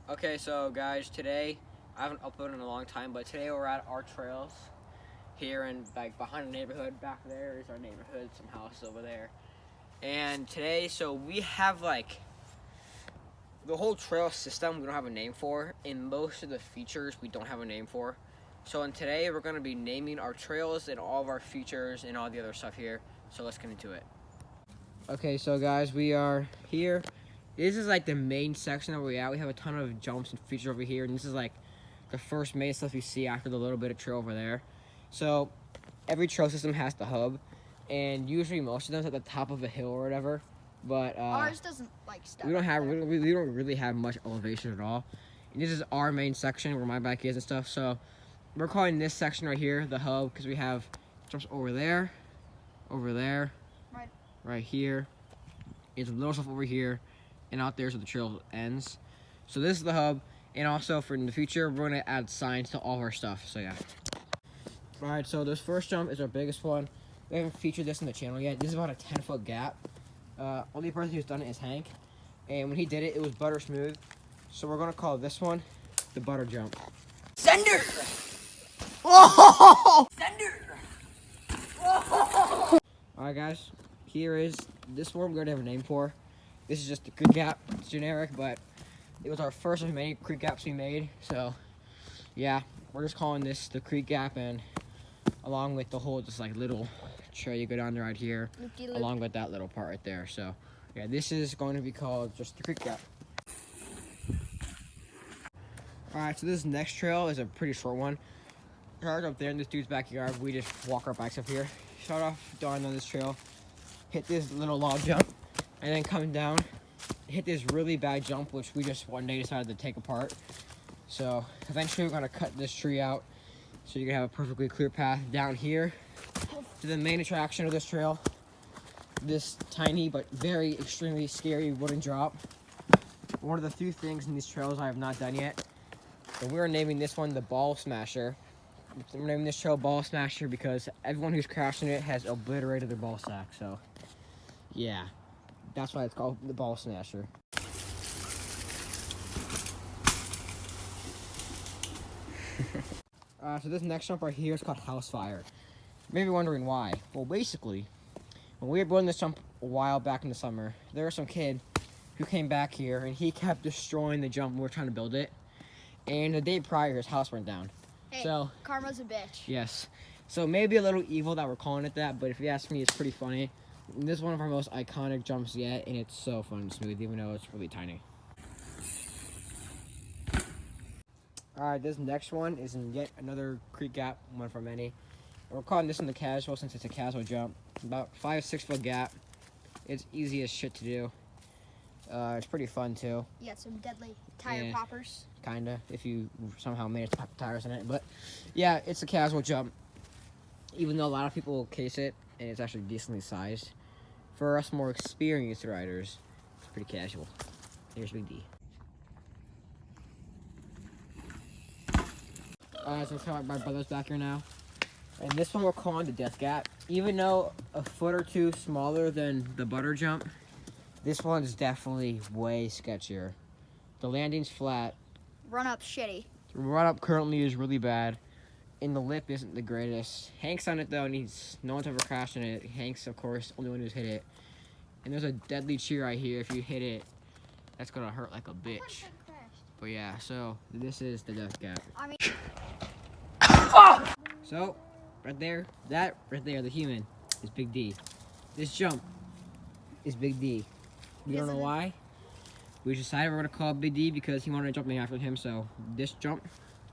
Okay, so guys, today I haven't uploaded in a long time, but today we're at our trails here and like behind the neighborhood. Back there is our neighborhood, some houses over there. And today, so we have like the whole trail system we don't have a name for, and most of the features we don't have a name for. So in today we're gonna be naming our trails and all of our features and all the other stuff here. So let's get into it. Okay, so guys, we are here. This is like the main section that we're at. We have a ton of jumps and features over here, and this is like the first main stuff you see after the little bit of trail over there. So every trail system has the hub, and usually most of them's at the top of a hill or whatever. But ours doesn't like stuff. we don't really have much elevation at all. And this is our main section where my bike is and stuff. So we're calling this section right here the hub because we have jumps over there, right here. It's a little stuff over here, and out there so the trail ends. So this is the hub, and also for in the future we're gonna add signs to all of our stuff. So yeah. All right, so this first jump is our biggest one. We haven't featured this in the channel yet. This is about a 10-foot gap. Only person who's done it is Hank, and when he did it, it was butter smooth. So we're gonna call this one the butter jump. Sender! Oh! Sender! All right, guys. Here is this one we're gonna have a name for. This is just the creek gap. It's generic, but it was our first of many creek gaps we made. So yeah, we're just calling this the creek gap, and along with the whole just like little trail you go down there right here, along with that little part right there. So yeah, this is going to be called just the creek gap. All right, so this next trail is a pretty short one. Right up there in this dude's backyard, we just walk our bikes up here, shut off down on this trail, hit this little log jump, and then come down, hit this really bad jump, which we just one day decided to take apart. So eventually we're gonna cut this tree out so you can have a perfectly clear path down here to the main attraction of this trail. This tiny but very extremely scary wooden drop. One of the few things in these trails I have not done yet. So we're naming this one the Ball Smasher. We're naming this trail Ball Smasher because everyone who's crashing it has obliterated their ball sack. So yeah, that's why it's called the Ball Smasher. So this next jump right here is called House Fire. You may be wondering why. Well, basically, when we were building this jump a while back in the summer, there was some kid who came back here and he kept destroying the jump when we were trying to build it. And the day prior, his house burned down. Hey, so karma's a bitch. Yes. So maybe a little evil that we're calling it that, but if you ask me, it's pretty funny. This is one of our most iconic jumps yet, and it's so fun and smooth, even though it's really tiny. Alright, this next one is in yet another creek gap, one for many. We're calling this one the casual since it's a casual jump. About 5-6 foot gap. It's easy as shit to do. It's pretty fun too. You got some deadly tire poppers. Kinda, if you somehow manage to pop the tires in it. But yeah, it's a casual jump. Even though a lot of people will case it, and it's actually decently sized. For us more experienced riders, it's pretty casual. Here's Big D. So my brother's back here now. And this one we're calling the Death Gap. Even though a foot or two smaller than the butter jump, this one is definitely way sketchier. The landing's flat. Run up shitty. The run up currently is really bad. And the lip isn't the greatest. Hank's on it though, and no one's ever crashed in it. Hank's, of course, only one who's hit it. And there's a deadly tree right here. If you hit it, that's gonna hurt like a bitch. But yeah, so this is the Death Gap. I mean, So, right there, the human is Big D. This jump is Big D. We don't know why. We decided we're gonna call it Big D because he wanted to jump me after him. So this jump,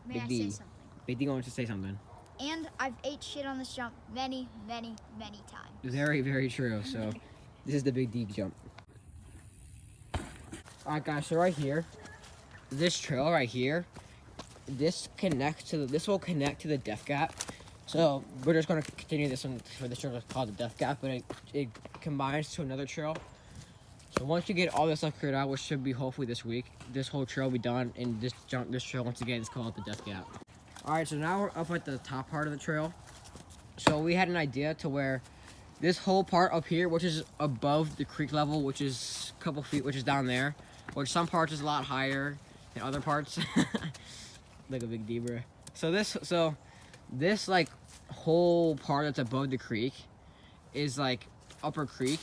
may Big I D. say something? Big D wanted to say something. And I've ate shit on this jump many, many, many times. Very, very true. So this is the Big D jump. Alright guys, so right here, this trail right here, this will connect to the Death Gap. So we're just gonna continue this one for this trail called the Death Gap, but it combines to another trail. So once you get all this stuff cleared out, which should be hopefully this week, this whole trail will be done, and this trail once again is called the Death Gap. Alright, so now we're up at the top part of the trail. So we had an idea to where this whole part up here, which is above the creek level, which is a couple feet, which is down there, which some parts is a lot higher, and other parts. Like a big D, bro. So this like whole part that's above the creek is like Upper Creek,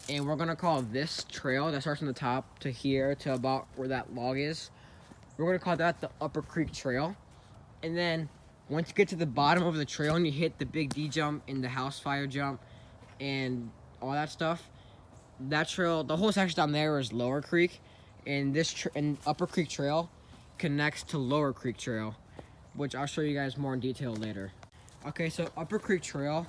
and we're gonna call this trail that starts from the top to here to about where that log is. We're gonna call that the Upper Creek Trail. And then once you get to the bottom of the trail and you hit the Big D jump and the house fire jump and all that stuff, that trail, the whole section down there is Lower Creek, and and Upper Creek Trail connects to Lower Creek Trail, which I'll show you guys more in detail later. Okay, so Upper Creek Trail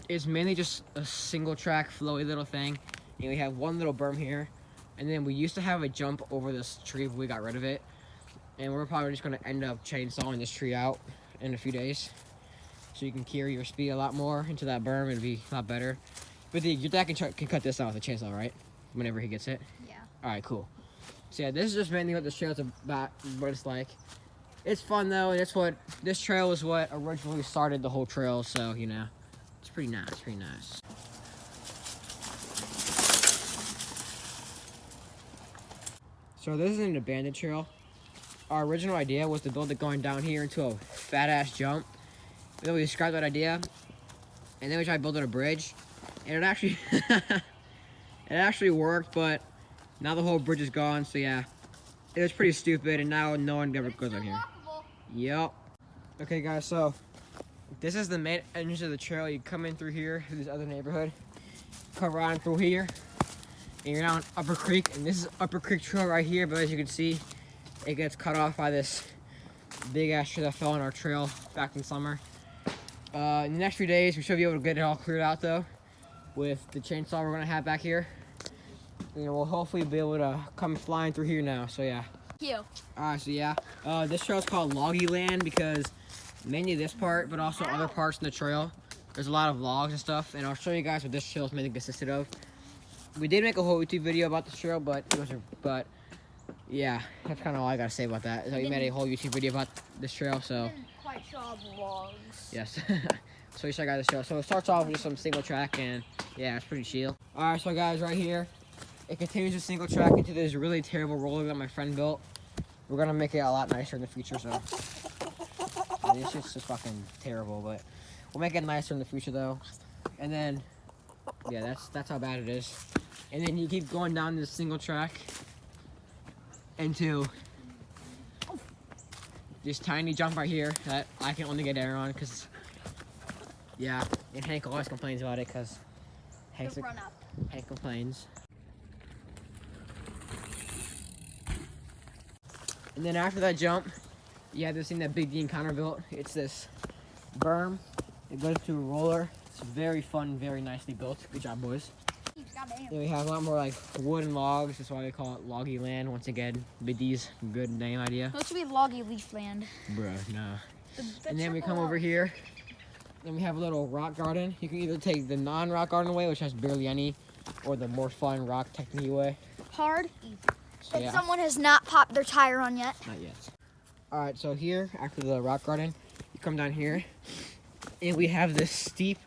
is mainly just a single track flowy little thing, and we have one little berm here, and then we used to have a jump over this tree, but we got rid of it, and we're probably just going to end up chainsawing this tree out in a few days, so you can carry your speed a lot more into that berm. It'll be a lot better. But your dad can cut this out with a chainsaw, right? Whenever he gets it. Yeah. All right, cool. So yeah, this is just mainly what this trail's about, what it's like. It's fun though, and this trail is what originally started the whole trail, so you know, it's pretty nice, pretty nice. So this is an abandoned trail. Our original idea was to build it going down here into a fat ass jump. And then we scrapped that idea, and then we tried building a bridge, and it actually it actually worked, but now the whole bridge is gone, so yeah. It was pretty stupid, and now no one ever goes on here. Yep. Okay, guys, so this is the main entrance of the trail. You come in through here, through this other neighborhood, come around through here, and you're now in Upper Creek, and this is Upper Creek Trail right here, but as you can see, it gets cut off by this big ass tree that fell on our trail back in summer. In the next few days, we should be able to get it all cleared out, though, with the chainsaw we're gonna have back here. You know, we'll hopefully be able to come flying through here now, so yeah. Alright, so yeah, this trail is called Loggy Land because mainly this part, but also other parts in the trail. There's a lot of logs and stuff, and I'll show you guys what this trail is mainly consisted of. We did make a whole YouTube video about this trail, but yeah, that's kind of all I gotta say about that. So we made a whole YouTube video about this trail, so. Didn't quite show all the logs. Yes. So you should guys this trail. So it starts off with just some single track, and yeah, it's pretty chill. Alright, so guys, right here, it continues a single track into this really terrible roller that my friend built. We're gonna make it a lot nicer in the future, so. I mean, it's just fucking terrible, but we'll make it nicer in the future, though. And then, yeah, that's how bad it is. And then you keep going down this single track into this tiny jump right here that I can only get air on, because, yeah, and Hank always complains about it, because Hank complains. And then after that jump, you have this thing that Big D and Connor built. It's this berm. It goes to a roller. It's very fun, very nicely built. Good job, boys. Then we have a lot more like wood and logs. That's why we call it Loggy Land. Once again, Big D's good name idea. It should be Loggy Leaf Land. Bruh, no. And then we come over here. Then we have a little rock garden. You can either take the non-rock garden way, which has barely any, or the more fun rock technique way. Hard, easy. So, yeah. Someone has not popped their tire on yet. Not yet. Alright, so here, after the rock garden, you come down here, and we have this steep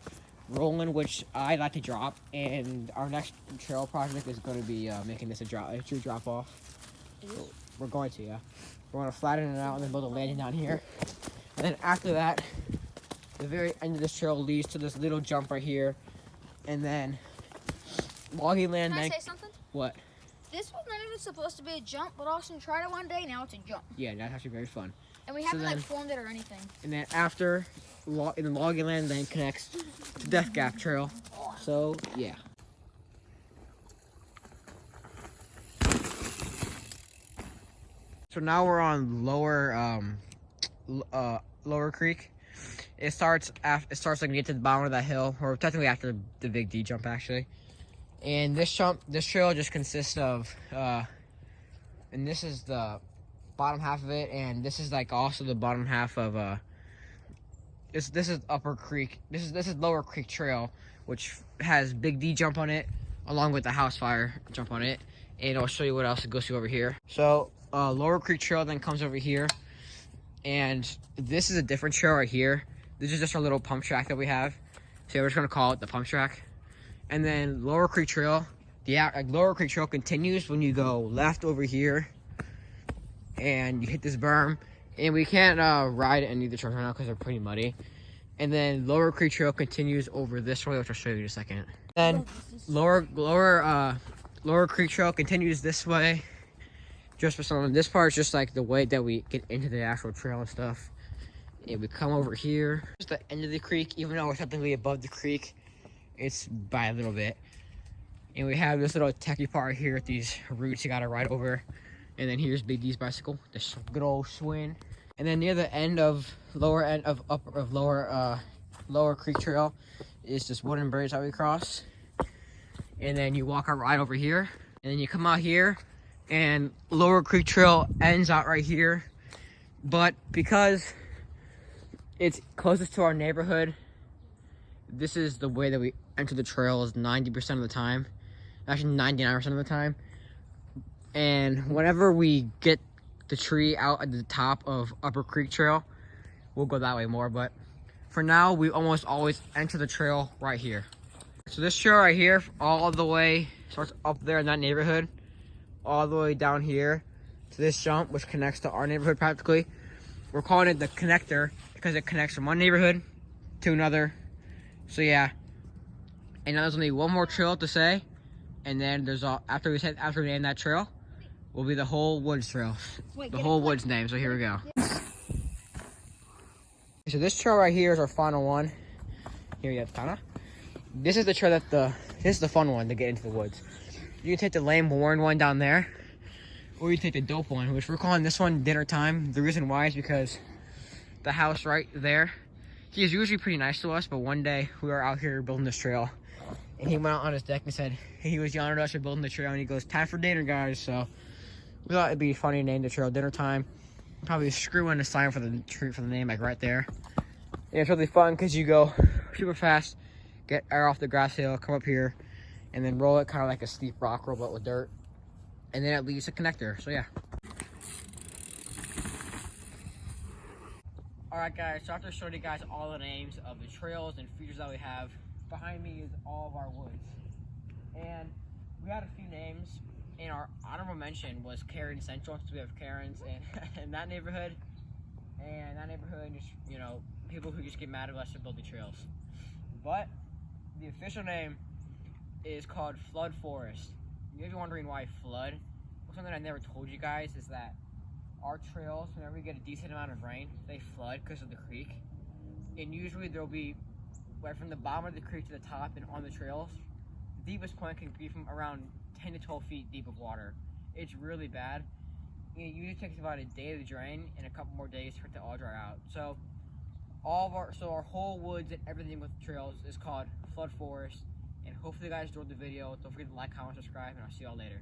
rolling, which I like to drop, and our next trail project is going to be making this a true drop off. So we're going to, yeah. We're going to flatten it out and then build a landing down here. And then after that, the very end of this trail leads to this little jump right here, and then Loggy Land. Can I say something? What? This was not even supposed to be a jump, but Austin tried it one day. Now it's a jump. Yeah, that's actually very fun. And we haven't like formed it or anything. And then after, in the Loggy Land, then connects to Death Gap Trail. So yeah. So now we're on Lower Creek. It starts like when you get to the bottom of that hill, or technically after the Big D jump actually. And this trail just consists of, and this is the bottom half of it, and this is like also the bottom half of this is Upper Creek. This is Lower Creek Trail, which has Big D jump on it, along with the house fire jump on it. And I'll show you what else it goes to over here. So Lower Creek Trail then comes over here, and this is a different trail right here. This is just our little pump track that we have. So we're just gonna call it the pump track. And then Lower Creek Trail, Lower Creek Trail continues when you go left over here, and you hit this berm, and we can't ride any of the trails right now because they're pretty muddy. And then Lower Creek Trail continues over this way, which I'll show you in a second. Then Lower Creek Trail continues this way. Just for some of this part is just like the way that we get into the actual trail and stuff. And we come over here. Just the end of the creek, even though we're technically above the creek, it's by a little bit. And we have this little techie part here with these roots you gotta ride over. And then here's Big D's bicycle, this good old Schwinn. And then near the end of Lower Creek Trail is this wooden bridge that we cross. And then you walk right over here, and then you come out here, and Lower Creek Trail ends out right here. But because it's closest to our neighborhood, this is the way that we enter the trails 90% of the time. Actually 99% of the time. And whenever we get the tree out at the top of Upper Creek Trail, we'll go that way more. But for now, we almost always enter the trail right here. So this trail right here, all the way starts up there in that neighborhood, all the way down here to this jump, which connects to our neighborhood practically. We're calling it the connector because it connects from one neighborhood to another. So yeah. And now there's only one more trail to say, and then there's after we name that trail, will be the whole woods trail. The whole woods name. So here we go. So this trail right here is our final one. Here you have Tana. This is the trail this is the fun one to get into the woods. You can take the lame boring one down there, or you take the dope one, which we're calling this one Dinner Time. The reason why is because the house right there, he is usually pretty nice to us, but one day we were out here building this trail, and he went out on his deck and said he was yelling at us for building the trail, and he goes, "Time for dinner, guys." So we thought it'd be funny to name the trail Dinner Time. Probably screw in a sign for the name, like right there. And it's really fun because you go super fast, get air off the grass hill, come up here, and then roll it kind of like a steep rock roll, but with dirt. And then it leads to connector. So yeah. Alright guys, so after showing you guys all the names of the trails and features that we have, behind me is all of our woods. And we had a few names, and our honorable mention was Karen Central, because we have Karens in that neighborhood. And that neighborhood, just, you know, people who just get mad at us for building trails. But the official name is called Flood Forest. You may be wondering why flood. Well, something I never told you guys is that our trails, whenever we get a decent amount of rain, they flood because of the creek. And usually there'll be, right from the bottom of the creek to the top and on the trails, the deepest point can be from around 10 to 12 feet deep of water. It's really bad. It usually takes about a day to drain and a couple more days for it to all dry out. So our whole woods and everything with the trails is called Flood Forest. And hopefully you guys enjoyed the video. Don't forget to like, comment, subscribe, and I'll see y'all later.